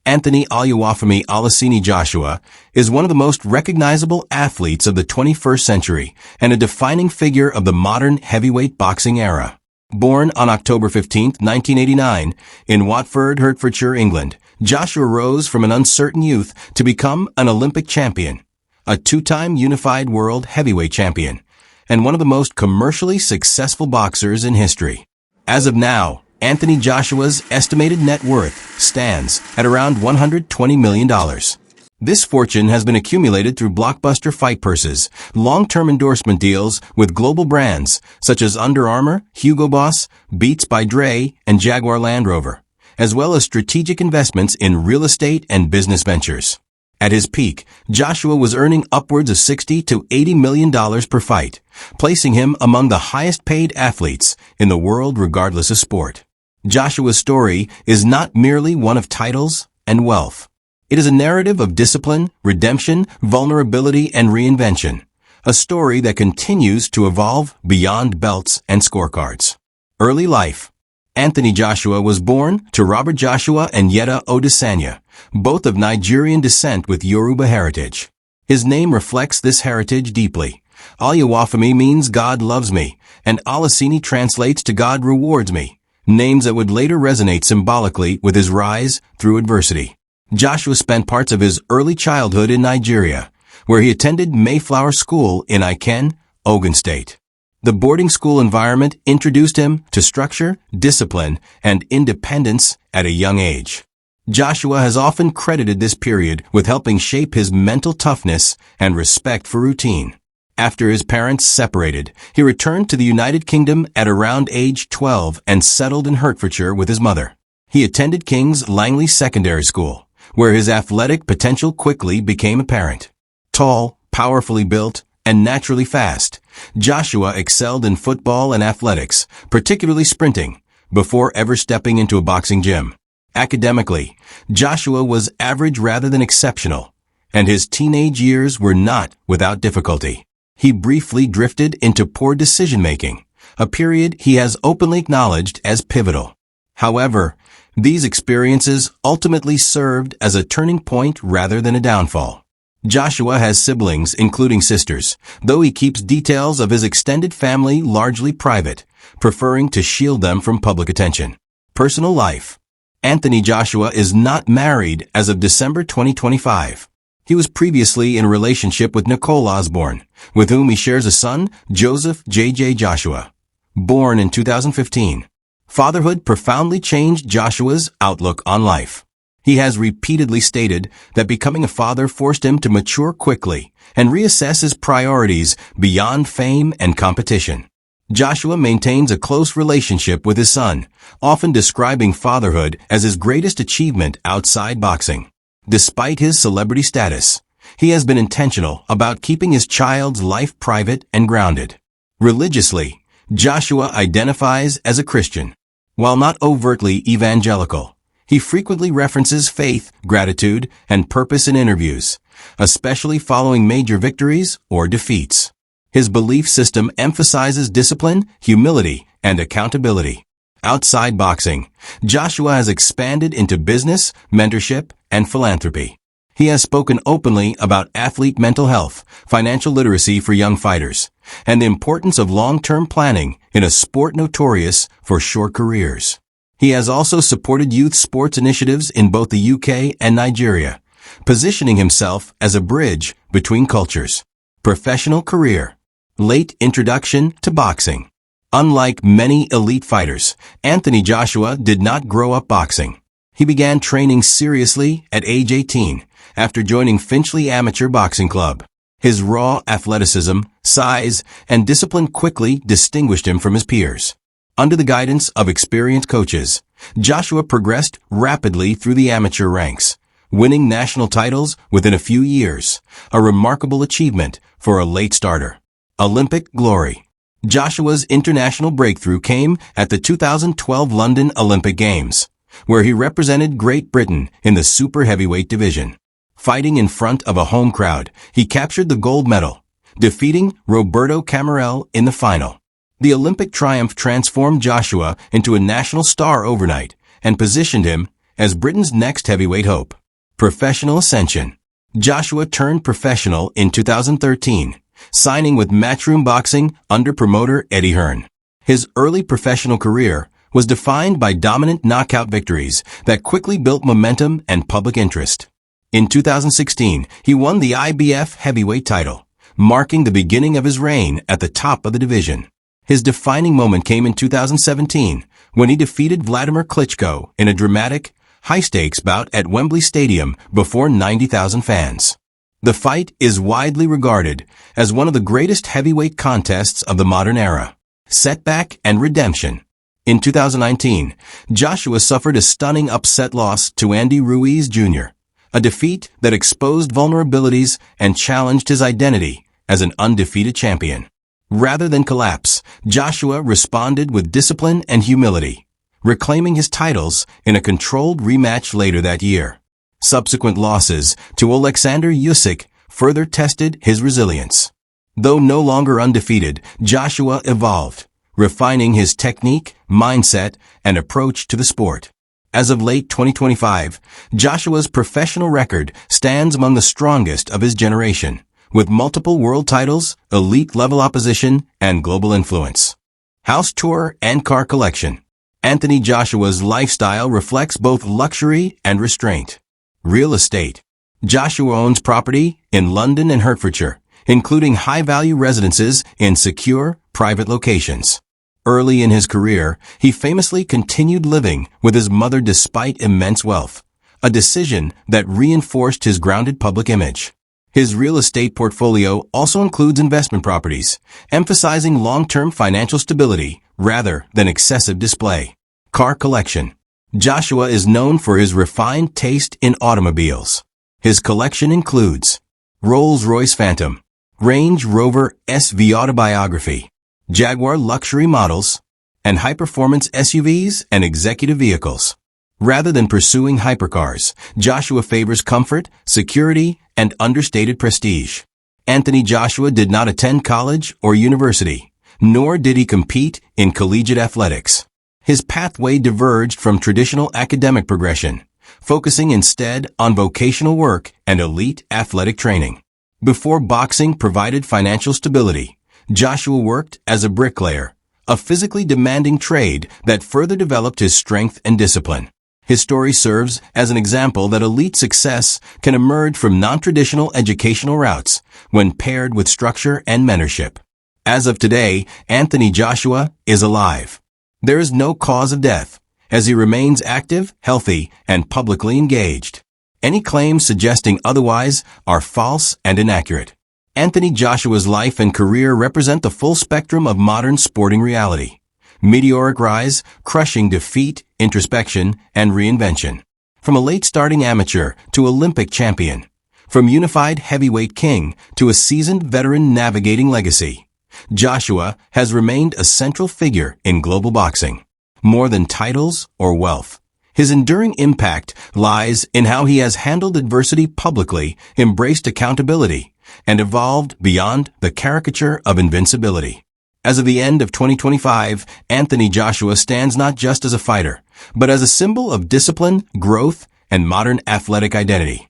Anthony Oluwafemi Olaseni Joshua is one of the most recognizable athletes of the 21st century and a defining figure of the modern heavyweight boxing era. Born on October 15, 1989, in Watford, Hertfordshire, England, Joshua rose from an uncertain youth to become an Olympic champion, a two-time unified world heavyweight champion, and one of the most commercially successful boxers in history. As of now, Anthony Joshua's estimated net worth stands at around $120 million. This fortune has been accumulated through blockbuster fight purses, long-term endorsement deals with global brands such as Under Armour, Hugo Boss, Beats by Dre, and Jaguar Land Rover, as well as strategic investments in real estate and business ventures. At his peak, Joshua was earning upwards of $60 to $80 million per fight, placing him among the highest-paid athletes in the world regardless of sport. Joshua's story is not merely one of titles and wealth. It is a narrative of discipline, redemption, vulnerability, and reinvention, a story that continues to evolve beyond belts and scorecards. Early life. Anthony Joshua was born to Robert Joshua and Yetta Odesanya, both of Nigerian descent with Yoruba heritage. His name reflects this heritage deeply. Oluwafemi means God loves me, and Olaseni translates to God rewards me, names that would later resonate symbolically with his rise through adversity. Joshua spent parts of his early childhood in Nigeria, where he attended Mayflower School in Iken, Ogun State. The boarding school environment introduced him to structure, discipline, and independence at a young age. Joshua has often credited this period with helping shape his mental toughness and respect for routine. After his parents separated, he returned to the United Kingdom at around age 12 and settled in Hertfordshire with his mother. He attended King's Langley Secondary School, where his athletic potential quickly became apparent. Tall, powerfully built, and naturally fast, Joshua excelled in football and athletics, particularly sprinting, before ever stepping into a boxing gym. Academically, Joshua was average rather than exceptional, and his teenage years were not without difficulty. He briefly drifted into poor decision-making, a period he has openly acknowledged as pivotal. However, these experiences ultimately served as a turning point rather than a downfall. Joshua has siblings, including sisters, though he keeps details of his extended family largely private, preferring to shield them from public attention. Personal life. Anthony Joshua is not married as of December 2025. He was previously in a relationship with Nicole Osborne, with whom he shares a son, Joseph J.J. Joshua. Born in 2015. Fatherhood profoundly changed Joshua's outlook on life. He has repeatedly stated that becoming a father forced him to mature quickly and reassess his priorities beyond fame and competition. Joshua maintains a close relationship with his son, often describing fatherhood as his greatest achievement outside boxing. Despite his celebrity status, he has been intentional about keeping his child's life private and grounded. Religiously, Joshua identifies as a Christian. While not overtly evangelical, he frequently references faith, gratitude, and purpose in interviews, especially following major victories or defeats. His belief system emphasizes discipline, humility, and accountability. Outside boxing, Joshua has expanded into business, mentorship, and philanthropy. He has spoken openly about athlete mental health, financial literacy for young fighters, and the importance of long-term planning in a sport notorious for short careers. He has also supported youth sports initiatives in both the UK and Nigeria, positioning himself as a bridge between cultures. Professional career. Late introduction to boxing. Unlike many elite fighters, Anthony Joshua did not grow up boxing. He began training seriously at age 18 after joining Finchley Amateur Boxing Club. His raw athleticism, size, and discipline quickly distinguished him from his peers. Under the guidance of experienced coaches, Joshua progressed rapidly through the amateur ranks, winning national titles within a few years, a remarkable achievement for a late starter. Olympic glory. Joshua's international breakthrough came at the 2012 London Olympic Games, where he represented Great Britain in the super heavyweight division. Fighting in front of a home crowd, he captured the gold medal, defeating Roberto Camarel in the final. The Olympic triumph transformed Joshua into a national star overnight and positioned him as Britain's next heavyweight hope. Professional ascension. Joshua turned professional in 2013, signing with Matchroom Boxing under promoter Eddie Hearn. His early professional career was defined by dominant knockout victories that quickly built momentum and public interest. In 2016, he won the IBF heavyweight title, marking the beginning of his reign at the top of the division. His defining moment came in 2017 when he defeated Vladimir Klitschko in a dramatic, high-stakes bout at Wembley Stadium before 90,000 fans. The fight is widely regarded as one of the greatest heavyweight contests of the modern era. Setback and redemption. In 2019, Joshua suffered a stunning upset loss to Andy Ruiz Jr., a defeat that exposed vulnerabilities and challenged his identity as an undefeated champion. Rather than collapse, Joshua responded with discipline and humility, reclaiming his titles in a controlled rematch later that year. Subsequent losses to Alexander Usyk further tested his resilience. Though no longer undefeated, Joshua evolved, refining his technique, mindset, and approach to the sport. As of late 2025, Joshua's professional record stands among the strongest of his generation, with multiple world titles, elite-level opposition, and global influence. House tour and car collection. Anthony Joshua's lifestyle reflects both luxury and restraint. Real estate. Joshua owns property in London and Hertfordshire, including high-value residences in secure, private locations. Early in his career, he famously continued living with his mother despite immense wealth, a decision that reinforced his grounded public image. His real estate portfolio also includes investment properties, emphasizing long-term financial stability rather than excessive display. Car collection. Joshua is known for his refined taste in automobiles. His collection includes Rolls-Royce Phantom, Range Rover SV Autobiography, Jaguar luxury models, and high-performance SUVs and executive vehicles. Rather than pursuing hypercars, Joshua favors comfort, security, and understated prestige. Anthony Joshua did not attend college or university, nor did he compete in collegiate athletics. His pathway diverged from traditional academic progression, focusing instead on vocational work and elite athletic training. Before boxing provided financial stability, Joshua worked as a bricklayer, a physically demanding trade that further developed his strength and discipline. His story serves as an example that elite success can emerge from non-traditional educational routes when paired with structure and mentorship. As of today, Anthony Joshua is alive. There is no cause of death, as he remains active, healthy, and publicly engaged. Any claims suggesting otherwise are false and inaccurate. Anthony Joshua's life and career represent the full spectrum of modern sporting reality. Meteoric rise, crushing defeat, introspection, and reinvention. From a late starting amateur to Olympic champion. From unified heavyweight king to a seasoned veteran navigating legacy. Joshua has remained a central figure in global boxing. More than titles or wealth, his enduring impact lies in how he has handled adversity publicly, embraced accountability, and evolved beyond the caricature of invincibility. As of the end of 2025, Anthony Joshua stands not just as a fighter, but as a symbol of discipline, growth, and modern athletic identity.